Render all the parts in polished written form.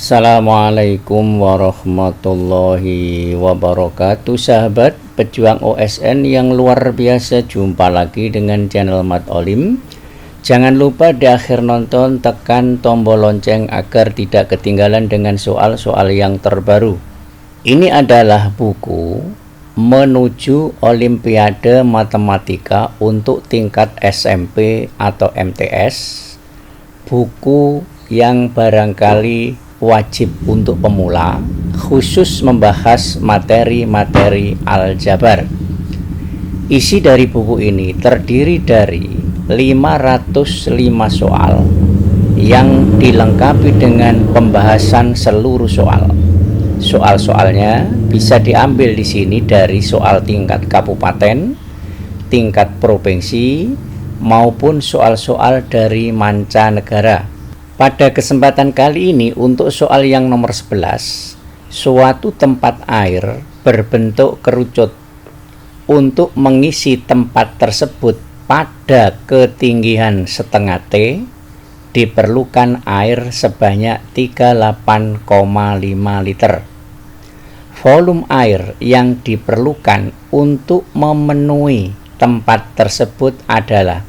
Assalamualaikum warahmatullahi wabarakatuh. Sahabat pejuang OSN yang luar biasa, jumpa lagi dengan channel Mat Olim. Jangan lupa di akhir nonton tekan tombol lonceng agar tidak ketinggalan dengan soal-soal yang terbaru. Ini adalah buku menuju Olimpiade Matematika untuk tingkat SMP atau MTS. Buku yang barangkali wajib untuk pemula, khusus membahas materi-materi aljabar. Isi dari buku ini terdiri dari 505 soal yang dilengkapi dengan pembahasan seluruh soal. Soal-soalnya bisa diambil di sini dari soal tingkat kabupaten, tingkat provinsi, maupun soal-soal dari mancanegara. Pada kesempatan kali ini untuk soal yang nomor 11, suatu tempat air berbentuk kerucut. Untuk mengisi tempat tersebut pada ketinggian setengah T, diperlukan air sebanyak 38,5 liter. Volume air yang diperlukan untuk memenuhi tempat tersebut adalah,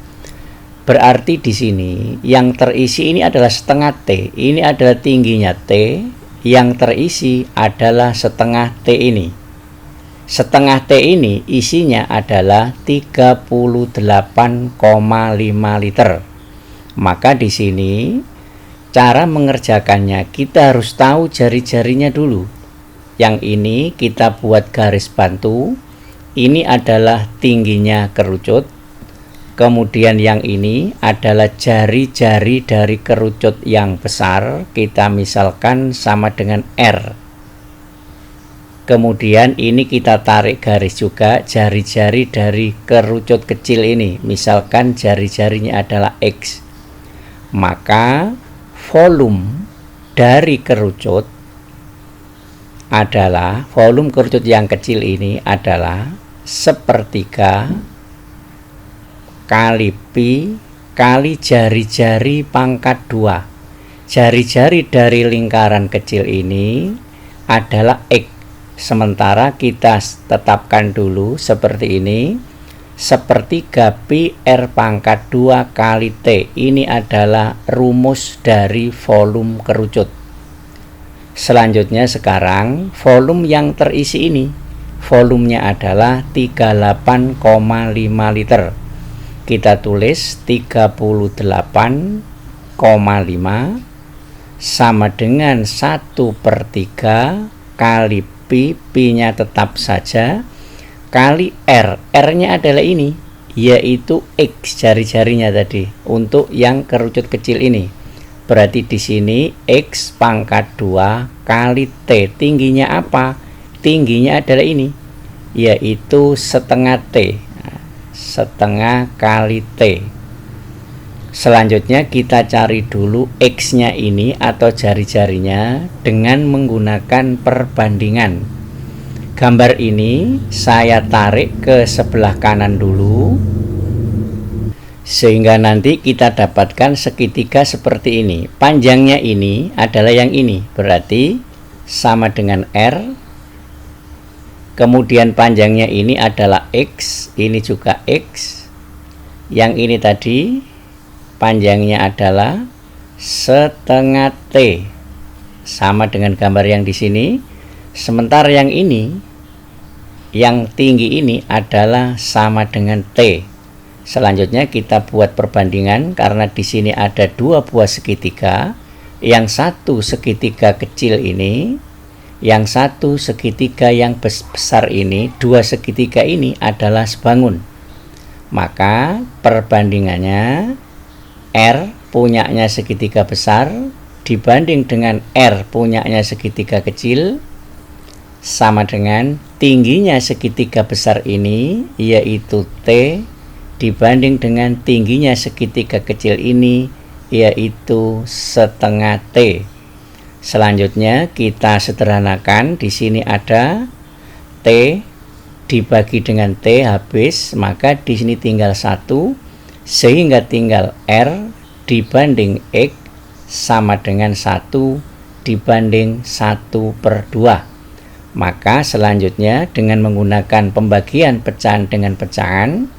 berarti di sini yang terisi ini adalah setengah T, ini adalah tingginya T, yang terisi adalah setengah T ini. Setengah T ini isinya adalah 38,5 liter. Maka di sini cara mengerjakannya kita harus tahu jari-jarinya dulu. Yang ini kita buat garis bantu. Ini adalah tingginya kerucut. Kemudian yang ini adalah jari-jari dari kerucut yang besar, kita misalkan sama dengan R. Kemudian ini kita tarik garis juga jari-jari dari kerucut kecil ini, misalkan jari-jarinya adalah X. Maka volume dari kerucut yang kecil ini adalah sepertiga kali pi kali jari-jari pangkat 2. Jari-jari dari lingkaran kecil ini adalah X. Sementara kita tetapkan dulu seperti ini, sepertiga pi R pangkat 2 kali T. Ini adalah rumus dari volume kerucut. Selanjutnya sekarang volume yang terisi ini, volumenya adalah 38,5 liter. Kita tulis 38,5 sama dengan 1/3 kali pi, pi-nya tetap saja, kali R. R-nya adalah ini, yaitu X jari-jarinya tadi untuk yang kerucut kecil ini. Berarti di sini X pangkat 2 kali T. Tingginya apa? Tingginya adalah ini, yaitu setengah T. Setengah kali T. Selanjutnya kita cari dulu X-nya ini atau jari-jarinya dengan menggunakan perbandingan. Gambar ini saya tarik ke sebelah kanan dulu, sehingga nanti kita dapatkan segitiga seperti ini. Panjangnya ini adalah yang ini, berarti sama dengan R. Kemudian panjangnya ini adalah X, ini juga X. Yang ini tadi panjangnya adalah setengah T, sama dengan gambar yang di sini. Sementara yang ini, yang tinggi ini adalah sama dengan T. Selanjutnya kita buat perbandingan karena di sini ada dua buah segitiga. Yang satu segitiga kecil ini, yang satu segitiga yang besar ini, dua segitiga ini adalah sebangun. Maka perbandingannya R punyanya segitiga besar dibanding dengan R punyanya segitiga kecil sama dengan tingginya segitiga besar ini, yaitu T, dibanding dengan tingginya segitiga kecil ini, yaitu setengah T. Selanjutnya kita sederhanakan, di sini ada T dibagi dengan T habis, maka di sini tinggal 1, sehingga tinggal R dibanding X sama dengan 1 dibanding 1/2. Maka selanjutnya dengan menggunakan pembagian pecahan dengan pecahan,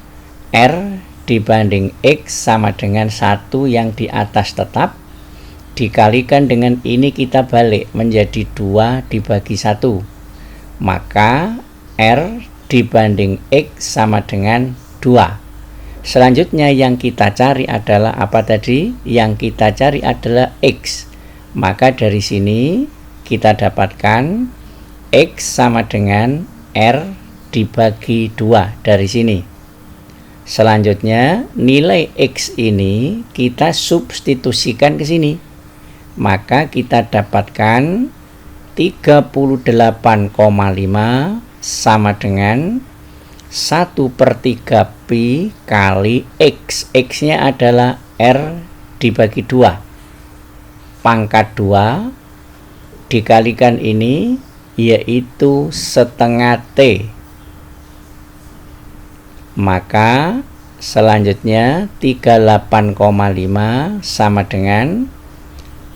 R dibanding X sama dengan 1 yang di atas tetap, dikalikan dengan ini kita balik menjadi 2 dibagi 1. Maka R dibanding X sama dengan 2. Selanjutnya yang kita cari adalah apa tadi? Yang kita cari adalah X. Maka dari sini kita dapatkan X sama dengan R dibagi 2 dari sini. Selanjutnya nilai X ini kita substitusikan ke sini. Maka kita dapatkan 38,5 sama dengan 1/3 pi kali X. X-nya adalah R dibagi 2. Pangkat 2 dikalikan ini yaitu setengah T. Maka selanjutnya 38,5 sama dengan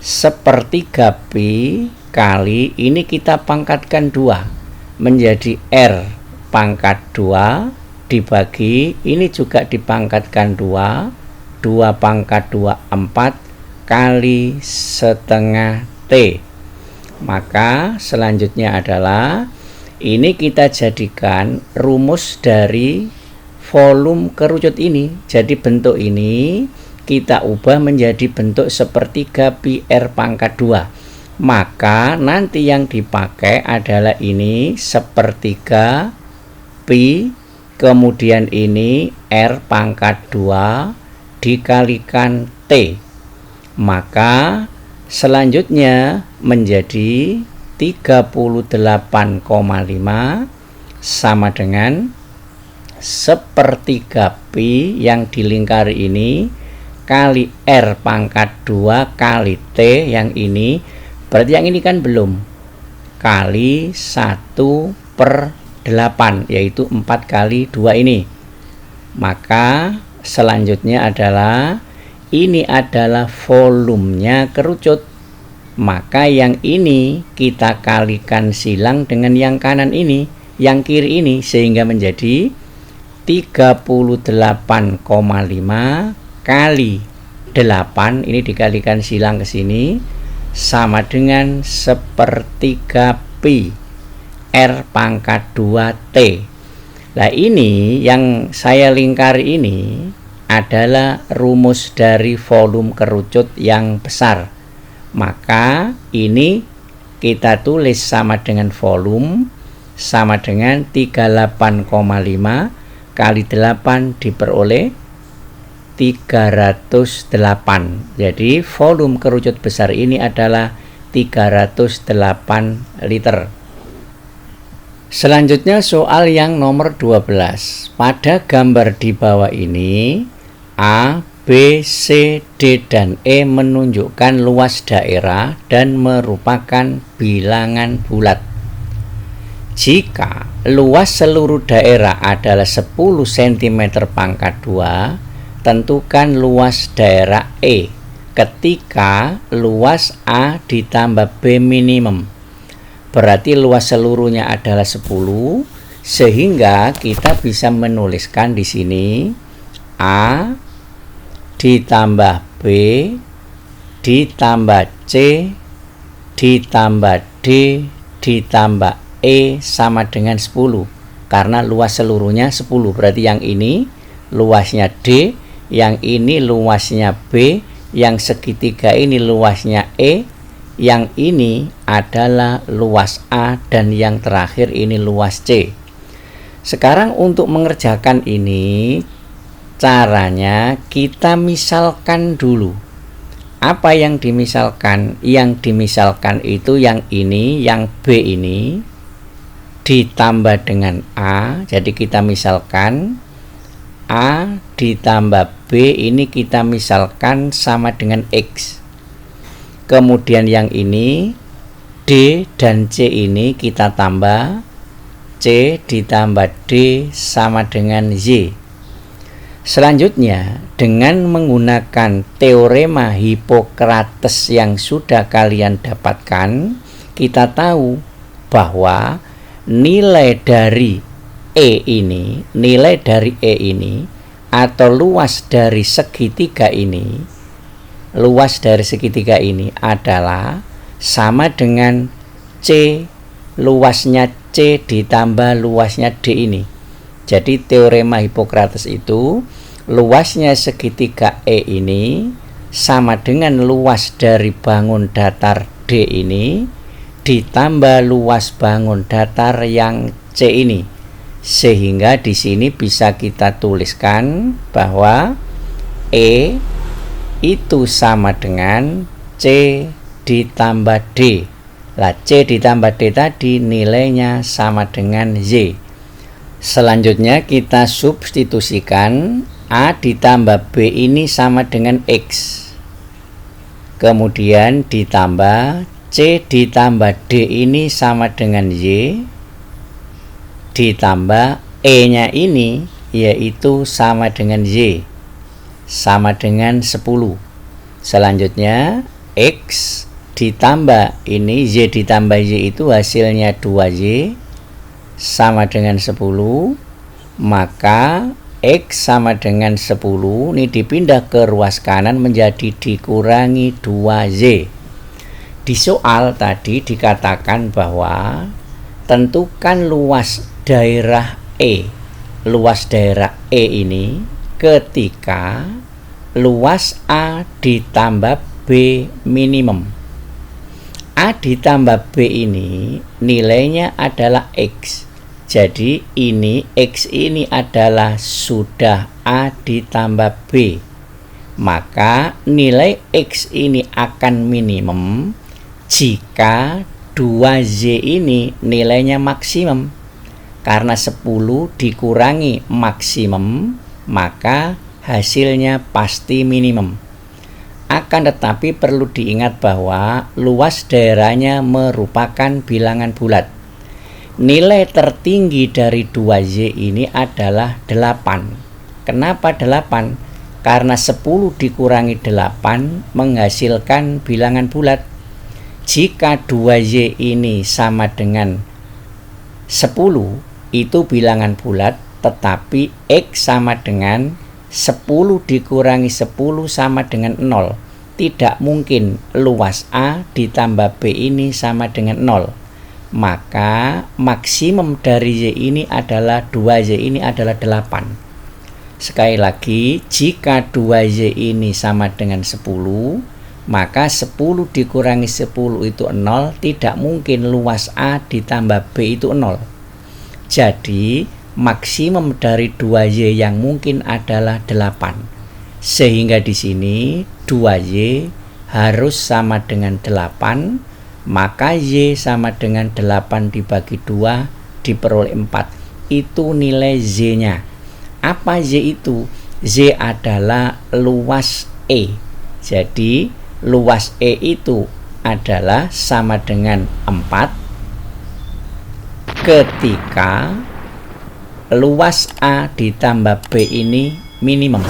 1/3 pi kali ini kita pangkatkan 2 menjadi R pangkat 2 dibagi ini juga dipangkatkan 2 pangkat 2 4 kali setengah T. Maka selanjutnya adalah ini kita jadikan rumus dari volume kerucut ini. Jadi bentuk ini kita ubah menjadi bentuk 1/3 pi R pangkat 2. Maka nanti yang dipakai adalah ini 1/3 pi, kemudian ini R pangkat 2 dikalikan T. Maka selanjutnya menjadi 38,5 sama dengan 1/3 pi yang dilingkari ini kali R pangkat 2 kali T yang ini, berarti yang ini kan belum, kali 1/8 yaitu 4 kali 2 ini. Maka selanjutnya adalah ini adalah volumenya kerucut. Maka yang ini kita kalikan silang dengan yang kanan ini, yang kiri ini, sehingga menjadi 38,5 kali 8 ini dikalikan silang ke sini sama dengan 1/3 pi R pangkat 2 T. Nah ini yang saya lingkari ini adalah rumus dari volume kerucut yang besar. Maka ini kita tulis sama dengan volume sama dengan 38,5 kali 8 diperoleh 308. Jadi volume kerucut besar ini adalah 308 liter. Selanjutnya soal yang nomor 12. Pada gambar di bawah ini A, B, C, D, dan E menunjukkan luas daerah dan merupakan bilangan bulat. Jika luas seluruh daerah adalah 10 cm pangkat 2, tentukan luas daerah E ketika luas A ditambah B minimum. Berarti luas seluruhnya adalah 10, sehingga kita bisa menuliskan di sini A ditambah B ditambah C ditambah D ditambah E sama dengan 10. Karena luas seluruhnya 10, berarti yang ini luasnya D, yang ini luasnya B, yang segitiga ini luasnya E, yang ini adalah luas A, dan yang terakhir ini luas C. Sekarang untuk mengerjakan ini, caranya kita misalkan dulu. Apa yang dimisalkan? Yang dimisalkan itu yang ini, yang B ini ditambah dengan A. Jadi kita misalkan A ditambah B ini kita misalkan sama dengan X. Kemudian yang ini D dan C ini kita tambah, C ditambah D sama dengan Y. Selanjutnya, dengan menggunakan teorema Hippocrates yang sudah kalian dapatkan, kita tahu bahwa nilai dari E ini atau luas dari segitiga ini adalah sama dengan C, luasnya C ditambah luasnya D ini. Jadi teorema Hippocrates itu luasnya segitiga E ini sama dengan luas dari bangun datar D ini ditambah luas bangun datar yang C ini. Sehingga di sini bisa kita tuliskan bahwa E itu sama dengan C ditambah D. Lah C ditambah D tadi nilainya sama dengan Y. Selanjutnya kita substitusikan A ditambah B ini sama dengan X. Kemudian ditambah C ditambah D ini sama dengan Y. Ditambah E-nya ini yaitu sama dengan Y. Sama dengan 10. Selanjutnya X ditambah ini Y ditambah Y itu hasilnya 2Y sama dengan 10, maka X sama dengan 10 ini dipindah ke ruas kanan menjadi dikurangi 2Y. Di soal tadi dikatakan bahwa tentukan luas daerah E. Luas daerah E ini ketika luas A ditambah B minimum. A ditambah B ini nilainya adalah X. Jadi ini X ini adalah sudah A ditambah B. Maka nilai X ini akan minimum jika 2Y ini nilainya maksimum. Karena 10 dikurangi maksimum, maka hasilnya pasti minimum. Akan tetapi perlu diingat bahwa luas daerahnya merupakan bilangan bulat. Nilai tertinggi dari 2Y ini adalah 8. Kenapa 8? Karena 10 dikurangi 8 menghasilkan bilangan bulat. Jika 2Y ini sama dengan 10, itu bilangan bulat, tetapi X sama dengan 10 dikurangi 10 sama dengan 0. Tidak mungkin luas A ditambah B ini sama dengan 0. Maka maksimum dari Y ini adalah 2Y ini adalah 8. Sekali lagi, jika 2Y ini sama dengan 10, maka 10 dikurangi 10 itu 0. Tidak mungkin luas A ditambah B itu 0. Jadi maksimum dari 2Y yang mungkin adalah 8. Sehingga di sini 2Y harus sama dengan 8, maka Y sama dengan 8 dibagi 2 diperoleh 4. Itu nilai Z-nya. Apa Y itu? Z adalah luas E. Jadi luas E itu adalah sama dengan 4 ketika luas A ditambah B ini minimum.